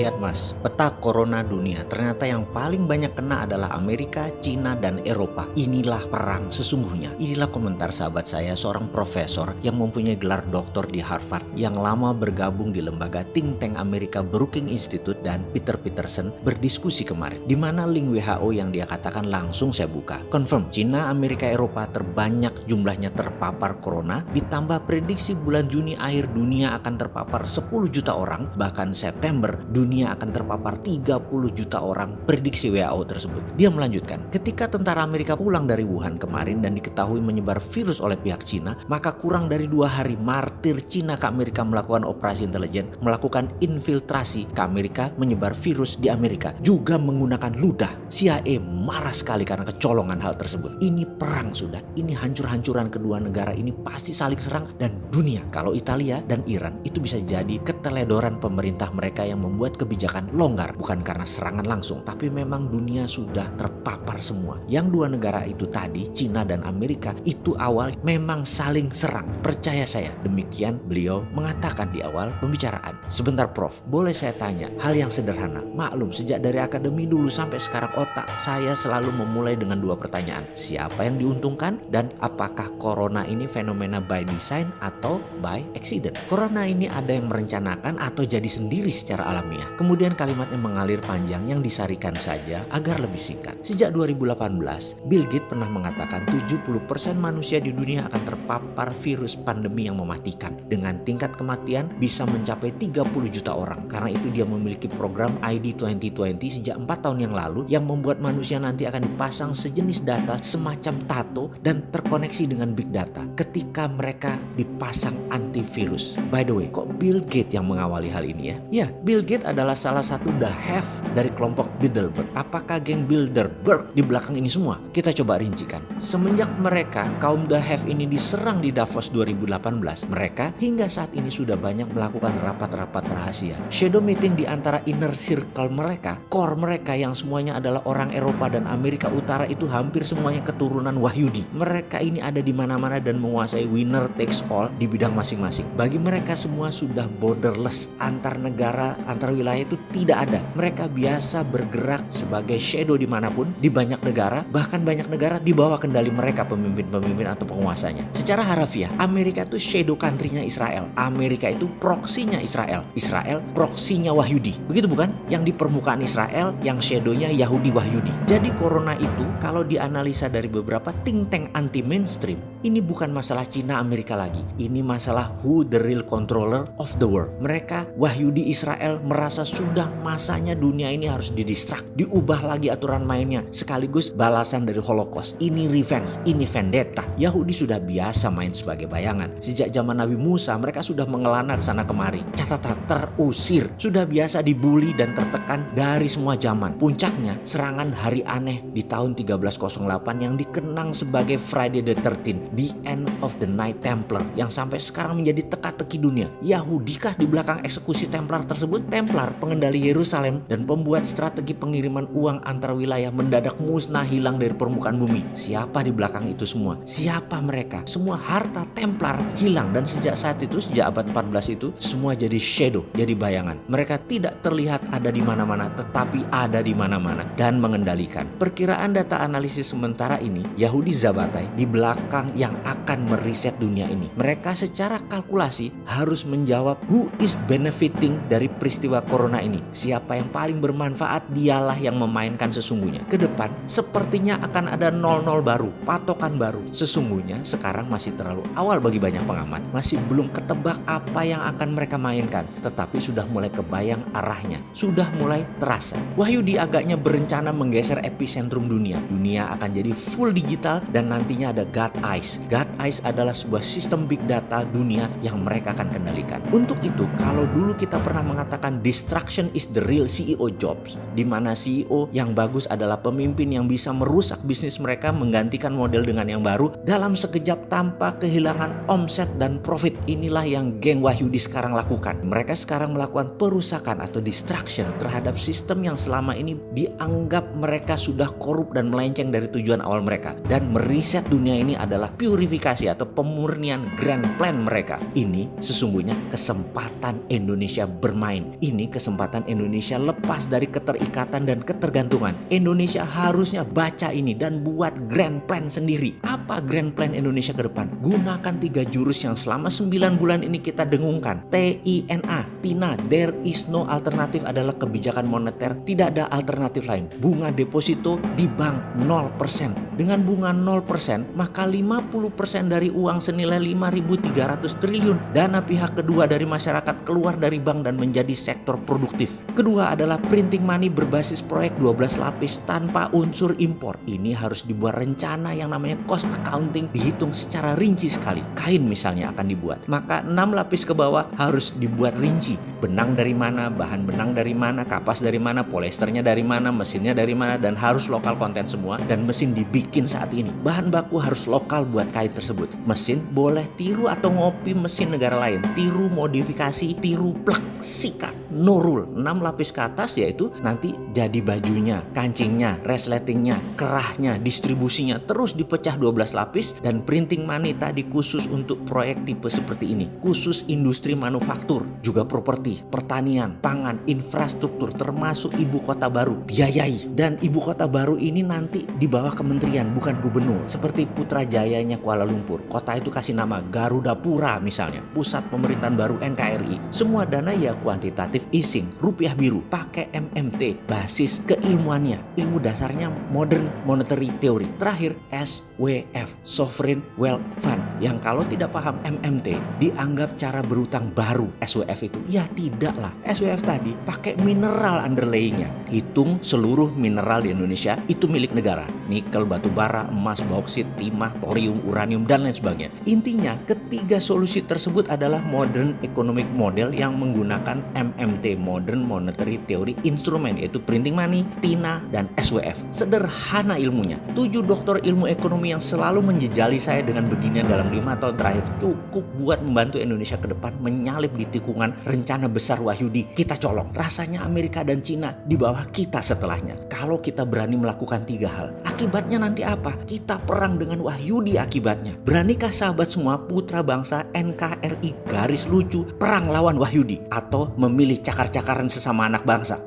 Lihat mas, peta corona dunia ternyata yang paling banyak kena adalah Amerika, Cina, dan Eropa. Inilah perang sesungguhnya. Inilah komentar sahabat saya, seorang profesor yang mempunyai gelar doktor di Harvard, yang lama bergabung di lembaga think tank Amerika Brookings Institute dan Peter Peterson berdiskusi kemarin. Di mana link WHO yang dia katakan langsung saya buka. Confirm, Cina, Amerika, Eropa terbanyak jumlahnya terpapar corona, ditambah prediksi bulan Juni akhir dunia akan terpapar 10 juta orang, bahkan September dunia akan terpapar 30 juta orang, prediksi WHO tersebut. Dia melanjutkan, ketika tentara Amerika pulang dari Wuhan kemarin dan diketahui menyebar virus oleh pihak Cina, maka kurang dari 2 hari martir Cina ke Amerika melakukan operasi intelijen, melakukan infiltrasi ke Amerika, menyebar virus di Amerika, juga menggunakan ludah. CIA marah sekali karena kecolongan hal tersebut. Ini perang sudah, ini hancur-hancuran kedua negara ini pasti saling serang, dan dunia, kalau Italia dan Iran itu bisa jadi keteledoran pemerintah mereka yang membuat kebijakan longgar, bukan karena serangan langsung, tapi memang dunia sudah terpapar semua. Yang dua negara itu tadi, Cina dan Amerika, itu awal memang saling serang. Percaya saya, demikian beliau mengatakan di awal pembicaraan. Sebentar Prof, boleh saya tanya hal yang sederhana? Maklum, sejak dari akademi dulu sampai sekarang otak saya selalu memulai dengan 2 pertanyaan. Siapa yang diuntungkan, dan apakah corona ini fenomena by design atau by accident? Corona ini ada yang merencanakan atau jadi sendiri secara alamiah? Kemudian kalimatnya mengalir panjang yang disarikan saja agar lebih singkat. Sejak 2018, Bill Gates pernah mengatakan 70% manusia di dunia akan terpapar virus pandemi yang mematikan, dengan tingkat kematian bisa mencapai 30 juta orang. Karena itu dia memiliki program ID 2020 sejak 4 tahun yang lalu, yang membuat manusia nanti akan dipasang sejenis data semacam tato dan terkoneksi dengan big data ketika mereka dipasang antivirus. By the way, kok Bill Gates yang mengawali hal ini ya? Ya, Bill Gates adalah salah satu the have dari kelompok Bilderberg. Apakah geng Bilderberg di belakang ini semua? Kita coba rincikan. Semenjak mereka, kaum the have ini diserang di Davos 2018, mereka hingga saat ini sudah banyak melakukan rapat-rapat rahasia, shadow meeting di antara inner circle mereka, core mereka yang semuanya adalah orang Eropa dan Amerika Utara, itu hampir semuanya keturunan Wahyudi. Mereka ini ada di mana-mana dan menguasai winner takes all di bidang masing-masing. Bagi mereka semua sudah borderless, antar negara, antar wilayah itu tidak ada. Mereka biasa bergerak sebagai shadow dimanapun, di banyak negara, bahkan banyak negara di bawah kendali mereka, pemimpin-pemimpin atau penguasanya. Secara harafiah, Amerika itu shadow country-nya Israel. Amerika itu proksinya Israel. Israel proksinya Wahyudi. Begitu bukan? Yang di permukaan Israel, yang shadow-nya Yahudi Wahyudi. Jadi corona itu kalau dianalisa dari beberapa think tank anti mainstream, ini bukan masalah Cina Amerika lagi. Ini masalah who the real controller of the world. Mereka Wahyudi Israel merasa sudah masanya dunia ini harus didistract, diubah lagi aturan mainnya, sekaligus balasan dari Holocaust. Ini revenge, ini vendetta. Yahudi sudah biasa main sebagai bayangan. Sejak zaman Nabi Musa mereka sudah mengelana ke sana kemari. Catatan, terusir. Sudah biasa dibully dan tertekan dari semua zaman. Puncaknya serangan hari aneh di tahun 1308 yang dikenang sebagai Friday the 13th, the end of the Night Templar, yang sampai sekarang menjadi teka-teki dunia. Yahudikah di belakang eksekusi Templar tersebut? Templar, pengendali Yerusalem dan pembuat strategi pengiriman uang antar wilayah, mendadak musnah hilang dari permukaan bumi. Siapa di belakang itu semua? Siapa mereka? Semua harta Templar hilang, dan sejak saat itu, sejak abad 14 itu, semua jadi shadow, jadi bayangan. Mereka tidak terlihat ada di mana-mana, tetapi ada di mana-mana dan mengendalikan. Perkiraan data analisis sementara ini, Yahudi Zabatai di belakang yang akan meriset dunia ini. Mereka secara kalkulasi harus menjawab who is benefiting dari peristiwa corona ini. Siapa yang paling bermanfaat, dialah yang memainkan sesungguhnya. Ke depan sepertinya akan ada 00 baru, patokan baru. Sesungguhnya sekarang masih terlalu awal bagi banyak pengamat. Masih belum ketebak apa yang akan mereka mainkan, tetapi sudah mulai kebayang arahnya. Sudah mulai terasa. Wahyudi agaknya berencana menggeser epicentrum dunia. Dunia akan jadi full digital dan nantinya ada God Eyes. God Eyes adalah sebuah sistem big data dunia yang mereka akan kendalikan. Untuk itu, kalau dulu kita pernah mengatakan distraction is the real CEO jobs, di mana CEO yang bagus adalah pemimpin yang bisa merusak bisnis mereka, menggantikan model dengan yang baru dalam sekejap tanpa kehilangan omset dan profit. Inilah yang geng Wahyudi sekarang lakukan. Mereka sekarang melakukan perusakan atau distraction terhadap sistem yang selama ini dianggap mereka sudah korup dan melenceng dari tujuan awal mereka. Dan meriset dunia ini adalah purifikasi atau pemurnian grand plan mereka. Ini sesungguhnya kesempatan Indonesia bermain. Ini kesempatan Indonesia lepas dari keterikatan dan ketergantungan. Indonesia harusnya baca ini dan buat grand plan sendiri. Apa grand plan Indonesia ke depan? Gunakan 3 jurus yang selama 9 bulan ini kita dengungkan. TINA, TINA, there is no alternative adalah kebijakan moneter. Tidak ada alternatif lain. Bunga deposito di bank 0%. Dengan bunga 0%, maka 50% dari uang senilai 5.300 triliun dana pihak kedua dari masyarakat keluar dari bank dan menjadi sektor produktif. Kedua adalah printing money berbasis proyek 12 lapis tanpa unsur impor. Ini harus dibuat rencana yang namanya cost accounting, dihitung secara rinci sekali. Kain misalnya akan dibuat, maka 6 lapis ke bawah harus dibuat rinci. Benang dari mana, bahan benang dari mana, kapas dari mana, polyesternya dari mana, mesinnya dari mana, dan harus lokal konten semua. Dan mesin dibikin saat ini. Bahan baku harus lokal buat kain tersebut. Mesin boleh tiru atau ngopi mesin negara lain. Tiru modifikasi, tiru plek, sikat. No rule. 6 lapis ke atas yaitu nanti jadi bajunya, kancingnya, resletingnya, kerahnya, distribusinya terus dipecah 12 lapis. Dan printing money tadi khusus untuk proyek tipe seperti ini. Khusus industri manufaktur, juga properti, pertanian, pangan, infrastruktur, termasuk ibu kota baru, biayai. Dan ibu kota baru ini nanti di bawah kementerian, bukan gubernur. Seperti Putrajayanya Kuala Lumpur, kota itu kasih nama Garuda Pura misalnya. Pusat pemerintahan baru NKRI. Semua dana ya kuantitatif easing, rupiah biru, pakai MMT, basis keilmuannya, ilmu dasarnya modern monetary theory. Terakhir SWF, Sovereign Wealth Fund, yang kalau tidak paham MMT dianggap cara berutang baru. SWF itu ya tidaklah. SWF tadi pakai mineral underlayingnya. Hitung seluruh mineral di Indonesia itu milik negara. Nikel, batu bara, emas, bauksit, timah, thorium, uranium, dan lain sebagainya. Intinya ketiga solusi tersebut adalah modern economic model yang menggunakan MMT, modern monetary theory instrumen, yaitu printing money, TINA, dan SWF. Sederhana ilmunya. 7 doktor ilmu ekonomi yang selalu menjejali saya dengan beginian dalam 5 tahun terakhir cukup buat membantu Indonesia ke depan menyalip di tikungan rencana besar Wahyudi. Kita colong. Rasanya Amerika dan Cina di bawah kita setelahnya. Kalau kita berani melakukan 3 hal, akibatnya nanti apa? Kita perang dengan Wahyudi akibatnya. Beranikah sahabat semua, putra bangsa NKRI garis lucu perang lawan Wahyudi, atau memilih cakar-cakaran sesama anak bangsa?